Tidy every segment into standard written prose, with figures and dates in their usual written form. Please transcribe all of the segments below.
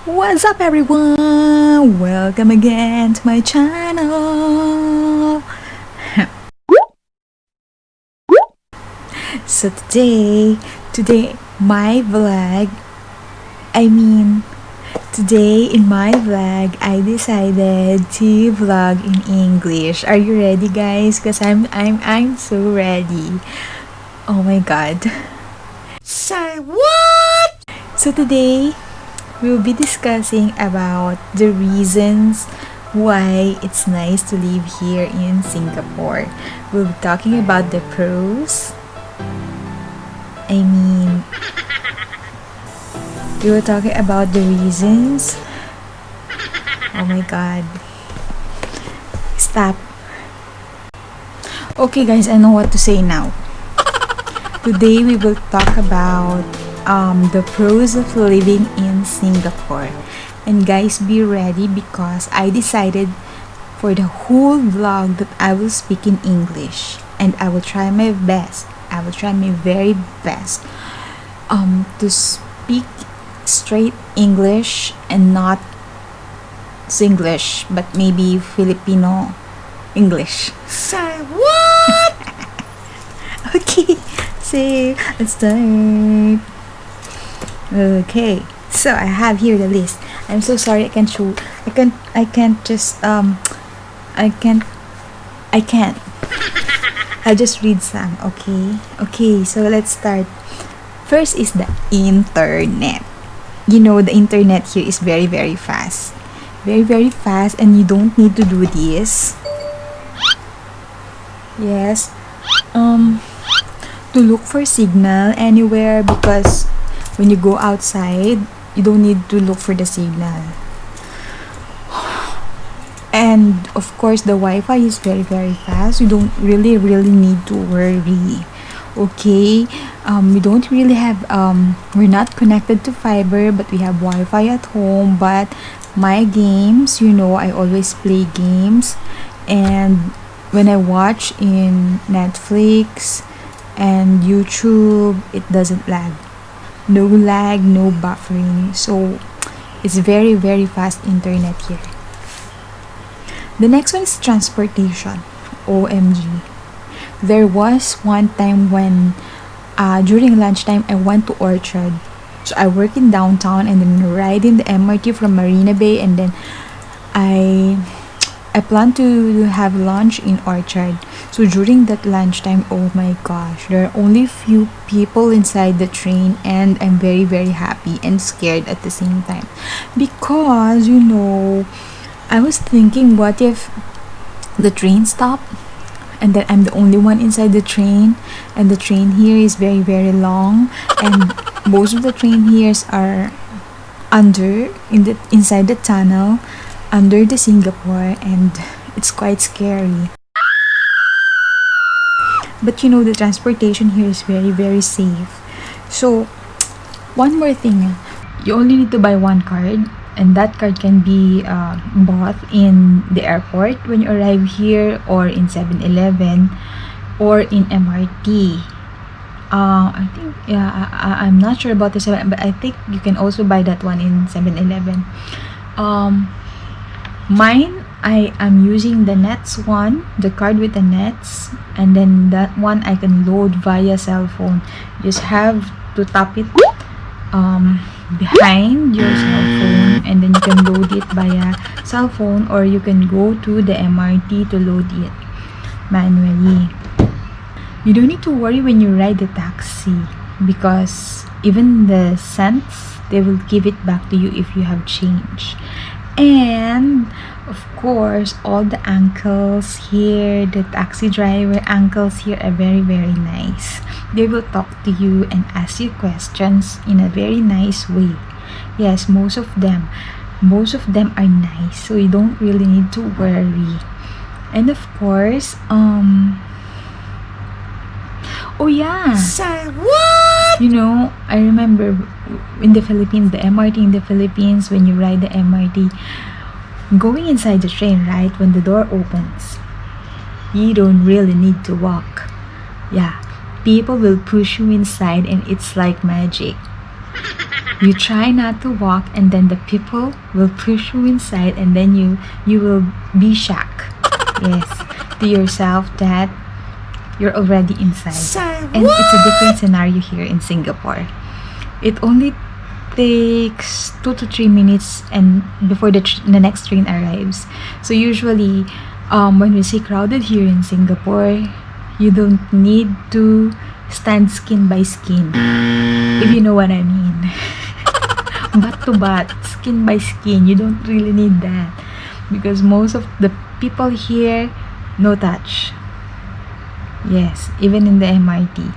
What's up everyone? Welcome again to my channel. So today my vlog, today in my vlog I decided to vlog in English. Are you ready guys? Because I'm so ready. Oh my god. Say what? So today we'll be discussing about the reasons why it's nice to live here in Singapore. We'll be talking about the pros. We were talking about the reasons. Oh my god. Stop. Okay guys, I know what to say now. Today we will talk about the pros of living in Singapore. And guys, be ready because I decided for the whole vlog that I will speak in English. And I will try my best. I will try my very best to speak straight English and not Singlish, but maybe Filipino English. Say what? Okay, so let's start. Okay, so I have here the list. I'm so sorry I can't show. I can't. I'll just read some. Okay, so let's start. First is the internet. You know, the internet here is very fast. Very fast, and you don't need to do this. Yes. To look for signal anywhere, because when you go outside, you don't need to look for the signal. And of course, the Wi-Fi is very fast. You don't really need to worry. Okay, we don't really have we're not connected to fiber, but we have Wi-Fi at home. But my games, you know, I always play games, and when I watch in Netflix and YouTube, it doesn't lag. No lag, no buffering. So it's very fast internet here. The next one is transportation. OMG. There was one time when during lunchtime I went to Orchard. So I work in downtown and then ride in the MRT from Marina Bay, and then I plan to have lunch in Orchard. So during that lunchtime, oh my gosh, there are only few people inside the train, and I'm very happy and scared at the same time, because you know, I was thinking, what if the train stopped and then I'm the only one inside the train, and the train here is very long, and most of the train here are inside the tunnel under the Singapore, and it's quite scary. But you know, the transportation here is very safe. So one more thing, you only need to buy one card, and that card can be bought in the airport when you arrive here, or in 7-Eleven, or in MRT. I think, yeah, I'm not sure about the 7, but I think you can also buy that one in 7-Eleven. Mine, I am using the Nets one, the card with the Nets, and then that one I can load via cell phone. You just have to tap it behind your cell phone, and then you can load it via cell phone, or you can go to the MRT to load it manually. You don't need to worry when you ride the taxi, because even the cents, they will give it back to you if you have change. And of course, all the uncles here, the taxi driver uncles here, are very nice. They will talk to you and ask you questions in a very nice way. Yes, most of them are nice, so you don't really need to worry. And of course, oh yeah, Say what? you know, I remember in the Philippines, the MRT in the Philippines, when you ride the MRT, going inside the train, right, when the door opens, you don't really need to walk. Yeah, people will push you inside, and it's like magic. You try not to walk, and then the people will push you inside, and then you will be shocked. Yes, to yourself that you're already inside. Say And what? it's a different scenario here in Singapore. It only takes 2 to 3 minutes and before the next train arrives. So usually, when we say crowded here in Singapore, you don't need to stand skin by skin, if you know what I mean. Butt to butt, skin by skin, you don't really need that because most of the people here, no touch. Yes, even in the MRT,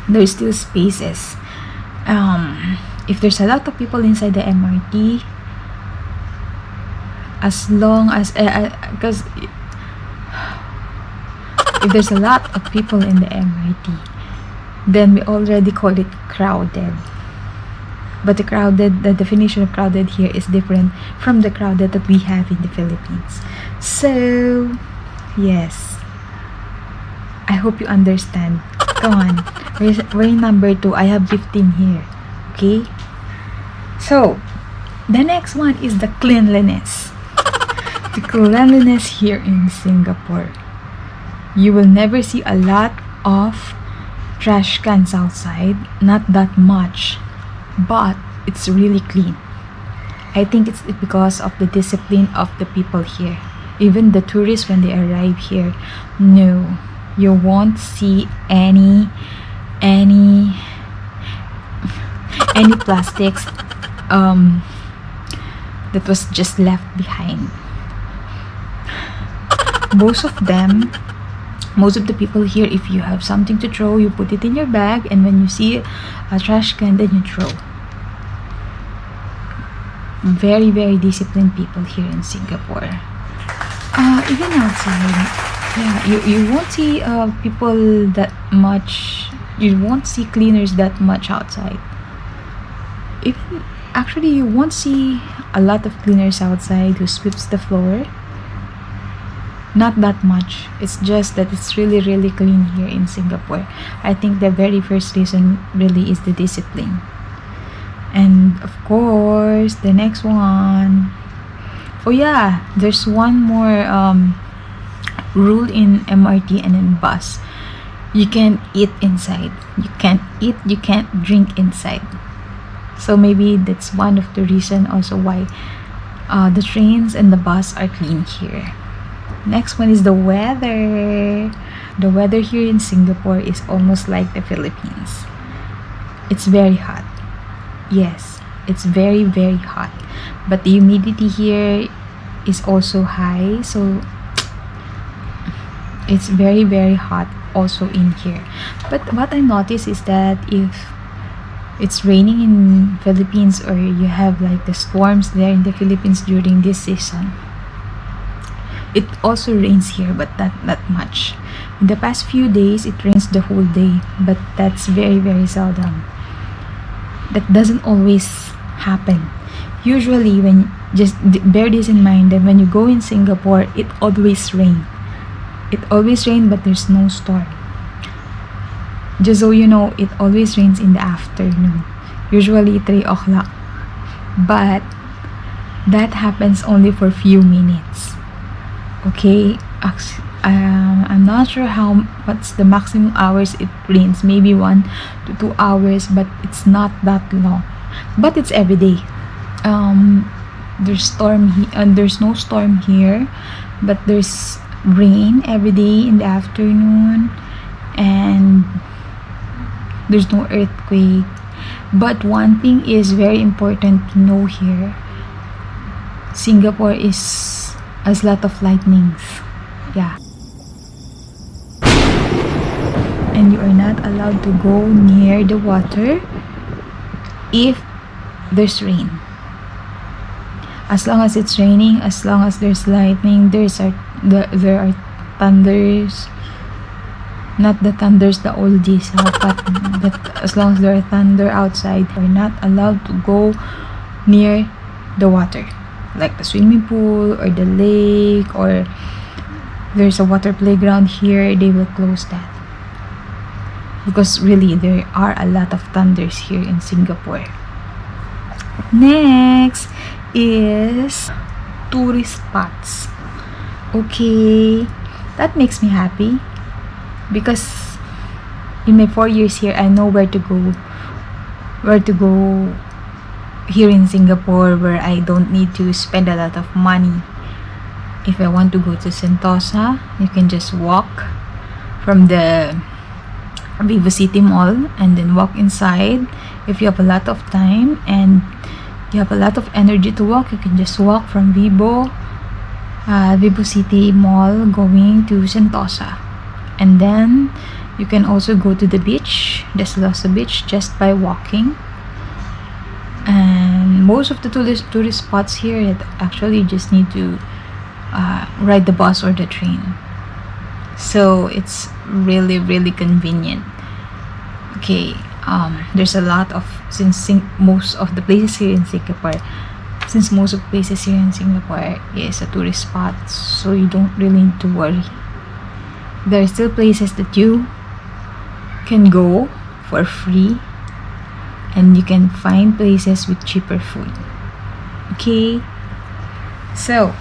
there's still spaces. If there's a lot of people inside the MRT, as long as because if there's a lot of people in the MRT, then we already call it crowded. But the definition of crowded here is different from the crowded that we have in the Philippines. So, yes, I hope you understand. Come on, we're in number 2. I have 15 here. Okay? So, the next one is the cleanliness. The cleanliness here in Singapore. You will never see a lot of trash cans outside. Not that much. But it's really clean. I think it's because of the discipline of the people here. Even the tourists, when they arrive here, no, you won't see any plastics that was just left behind. Most of the people here, if you have something to throw, you put it in your bag, and when you see a trash can, then you throw. Very, very disciplined people here in Singapore. Even outside, yeah, you won't see people that much. You won't see cleaners that much outside. Even actually, you won't see a lot of cleaners outside who sweeps the floor. Not that much. It's just that it's really, really clean here in Singapore. I think the very first reason really is the discipline. And of course, the next one. Oh yeah, there's one more rule in MRT and in bus. You can't eat inside. You can't drink inside. So maybe that's one of the reason also why the trains and the bus are clean here. Next one is the weather. The weather here in Singapore is almost like the Philippines. It's very hot. Yes, it's very, very hot. But the humidity here is also high. So it's very, very hot also in here. But what I notice is that if it's raining in Philippines or you have like the storms there in the Philippines during this season, it also rains here, but not much. In the past few days, it rains the whole day, but that's very, very seldom. That doesn't always happen. Usually, when just bear this in mind that when you go in Singapore, it always rains. It always rains, but there's no storm. Just so you know, it always rains in the afternoon, usually 3 o'clock. But that happens only for few minutes. Okay, I'm not sure what's the maximum hours it rains. Maybe 1 to 2 hours, but it's not that long. But it's every day. There's no storm here, but there's rain every day in the afternoon, and there's no earthquake. But one thing is very important to know here: Singapore has a lot of lightnings. Yeah. And you are not allowed to go near the water if there's rain. As long as it's raining, as long as there's lightning, there are thunders. Not the thunders, the oldies, but as long as there are thunder outside, you're not allowed to go near the water, like the swimming pool or the lake, or there's a water playground here. They will close that because really there are a lot of thunders here in Singapore. Next is tourist spots. Okay, that makes me happy because in my 4 years here, I know where to go. Where to go here in Singapore, where I don't need to spend a lot of money. If I want to go to Sentosa, you can just walk from the Vivo City Mall and then walk inside. If you have a lot of time and you have a lot of energy to walk, you can just walk from Vivo City Mall going to Sentosa. And then you can also go to the beach, the Siloso Beach, just by walking. And most of the tourist spots here, it actually just need to ride the bus or the train. So it's really convenient. Okay, there's a lot of most of the places here in Singapore is a tourist spot, so you don't really need to worry. There are still places that you can go for free, and you can find places with cheaper food. Okay, so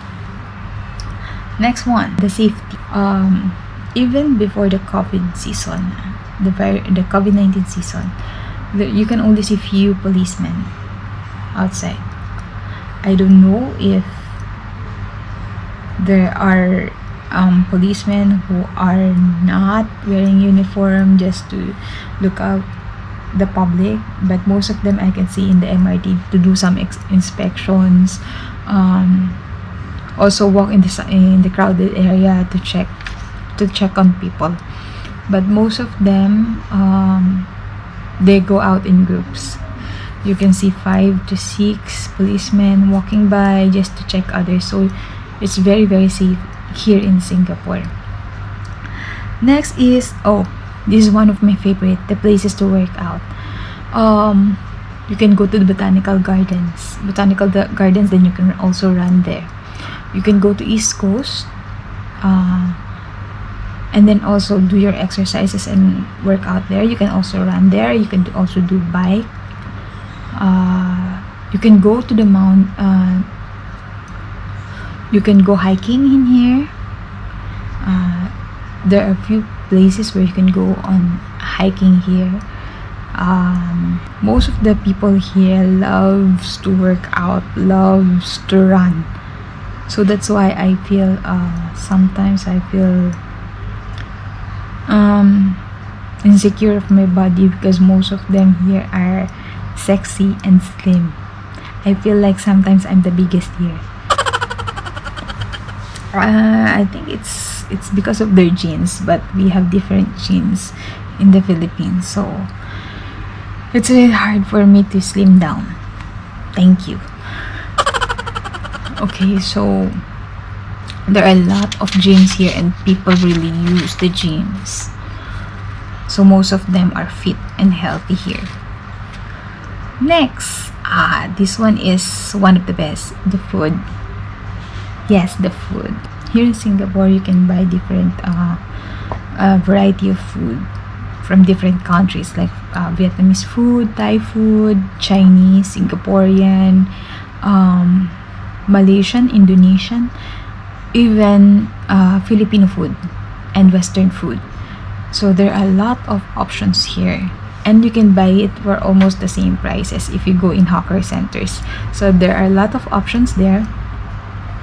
next one, the safety. Even before the COVID season, the COVID-19 season, you can only see few policemen outside. I don't know if there are policemen who are not wearing uniform just to look out the public, but most of them I can see in the MRT to do some inspections. Also walk in the crowded area to check on people, but most of them they go out in groups. You can see 5 to 6 policemen walking by just to check others, so it's very safe here in Singapore. Next is, this is one of my favorite, the places to work out. You can go to the botanical gardens, then you can also run there. You can go to East Coast, and then also do your exercises and work out there. You can also run there. You can also do bike. You can go to the mount. You can go hiking in here. There are a few places where you can go on hiking here. Most of the people here loves to work out, loves to run. So that's why I feel sometimes I feel insecure of my body, because most of them here are sexy and slim. I feel like sometimes I'm the biggest here. I think it's because of their genes, but we have different genes in the Philippines, so it's really hard for me to slim down. Thank you. Okay, so there are a lot of gyms here and people really use the gyms, so most of them are fit and healthy here. Next, this one is one of the best, the food. Yes, the food. Here in Singapore, you can buy different variety of food from different countries, like Vietnamese food, Thai food, Chinese, Singaporean, Malaysian, Indonesian, even Filipino food and Western food. So there are a lot of options here, and you can buy it for almost the same price as if you go in hawker centers. So there are a lot of options there,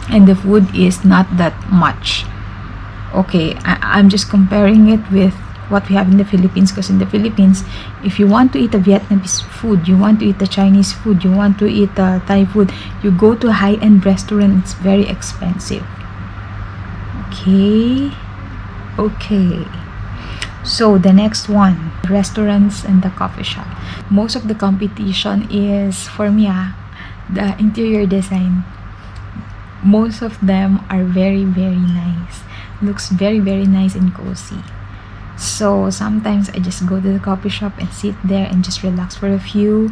and the food is not that much. Okay, I'm just comparing it with what we have in the Philippines, because in the Philippines, if you want to eat a Vietnamese food, you want to eat a Chinese food, you want to eat a Thai food, you go to a high-end restaurant, it's very expensive. Okay, so the next one, restaurants and the coffee shop. Most of the competition is for me, the interior design. Most of them are very nice, looks very nice and cozy. So sometimes I just go to the coffee shop and sit there and just relax for a few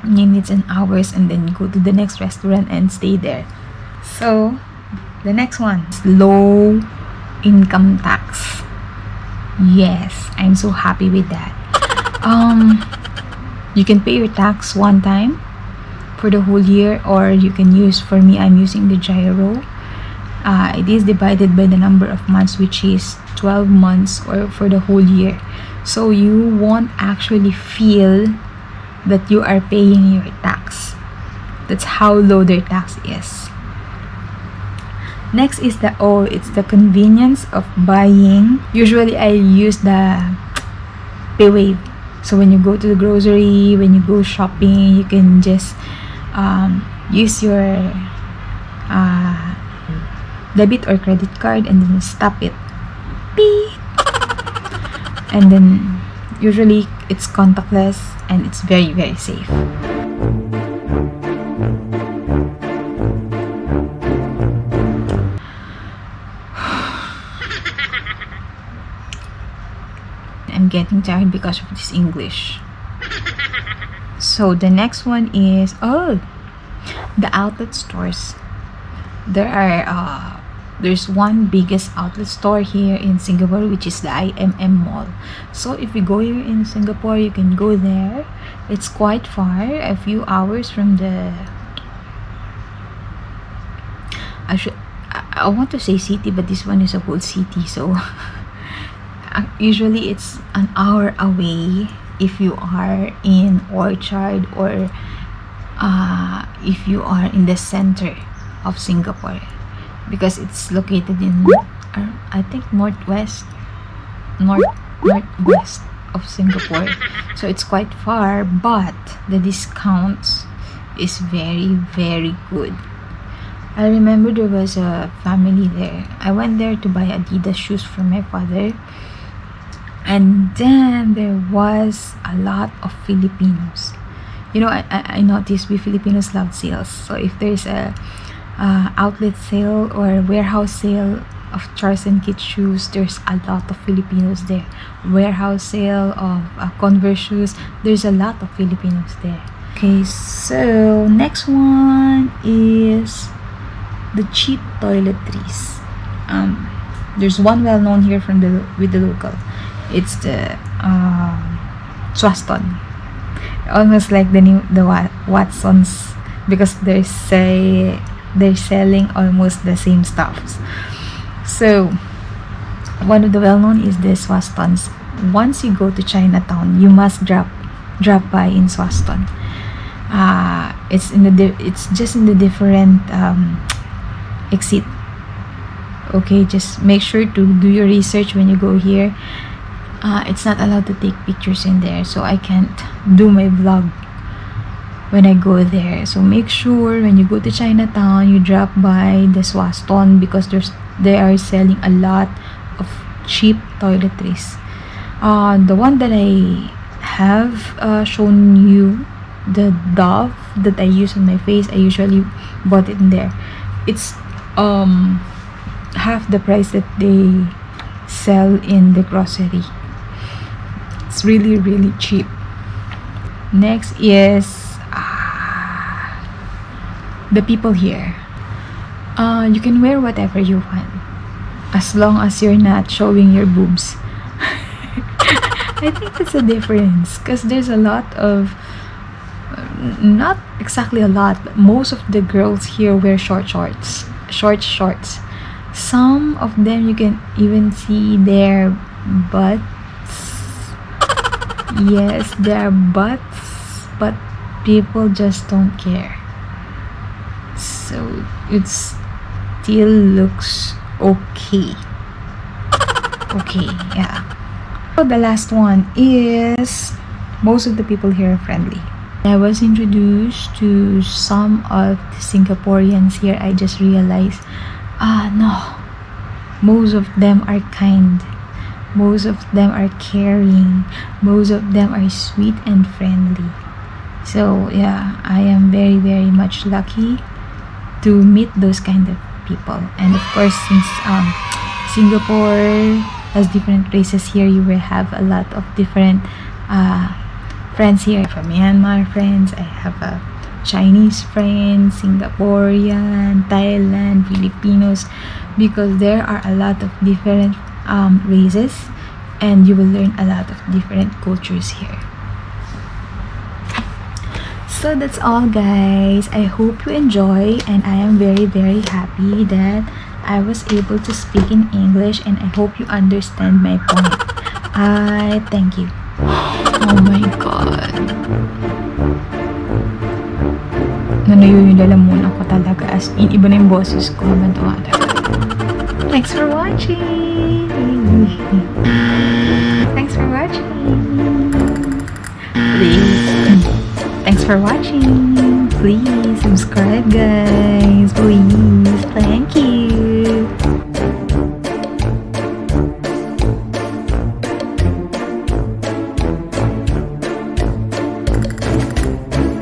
minutes and hours, and then go to the next restaurant and stay there. So the next one is low income tax. Yes, I'm so happy with that. You can pay your tax one time for the whole year, or you can use, for me, I'm using the gyro. It is divided by the number of months, which is 12 months or for the whole year. So you won't actually feel that you are paying your tax. That's how low their tax is. Next is it's the convenience of buying. Usually I use the PayWave. So when you go to the grocery, when you go shopping, you can just use your debit or credit card and then stop it. Beep. And then usually it's contactless and it's very, very safe. I'm getting tired because of this English. So the next one is the outlet stores. There's one biggest outlet store here in Singapore, which is the IMM Mall. So if you go here in Singapore, you can go there. It's quite far, a few hours from the I want to say city, but this one is a whole city, so usually it's an hour away if you are in Orchard, or if you are in the center of Singapore, because it's located in I think northwest of Singapore. So it's quite far, but the discounts is very, very good. I remember there was a family there. I went there to buy Adidas shoes for my father, and then there was a lot of Filipinos. You know, I noticed we Filipinos love sales. So if there's a outlet sale or warehouse sale of Charles and Kit shoes, there's a lot of Filipinos there. Warehouse sale of Converse shoes, there's a lot of Filipinos there. Okay, so next one is the cheap toiletries. There's one well known here with the local. It's the Swaston, almost like the Watsons, because they're selling almost the same stuffs. So one of the well known is the Swastons. Once you go to Chinatown, you must drop by in Swaston. It's just in the different exit. Okay, just make sure to do your research when you go here. It's not allowed to take pictures in there, so I can't do my vlog when I go there. So make sure when you go to Chinatown, you drop by the Swaston, because they are selling a lot of cheap toiletries. The one that I have shown you, the Dove that I use on my face, I usually bought it in there. It's half the price that they sell in the grocery. It's really, really cheap. Next is the people here. You can wear whatever you want, as long as you're not showing your boobs. I think that's a difference, because there's a lot of, not exactly a lot, but most of the girls here wear short shorts. Some of them you can even see their butts. Yes, their butts, but people just don't care. So it still looks okay. Yeah. So the last one is, most of the people here are friendly. I was introduced to some of the Singaporeans here. I just realized, no, most of them are kind, most of them are caring, most of them are sweet and friendly. So yeah, I am very, very much lucky to meet those kind of people. And of course, since Singapore has different races here, you will have a lot of different friends here. From Myanmar friends, I have a Chinese friends, Singaporean, Thailand, Filipinos, because there are a lot of different races, and you will learn a lot of different cultures here. So that's all, guys. I hope you enjoy, and I am very, very happy that I was able to speak in English, and I hope you understand my point. I thank you. Oh my God. Nanuyo yung lalamunan ko talaga. As in, iba na yung boses ko habang tumatagal. Thanks for watching. Thanks for watching. Please. Thanks for watching. Please subscribe, guys. Please.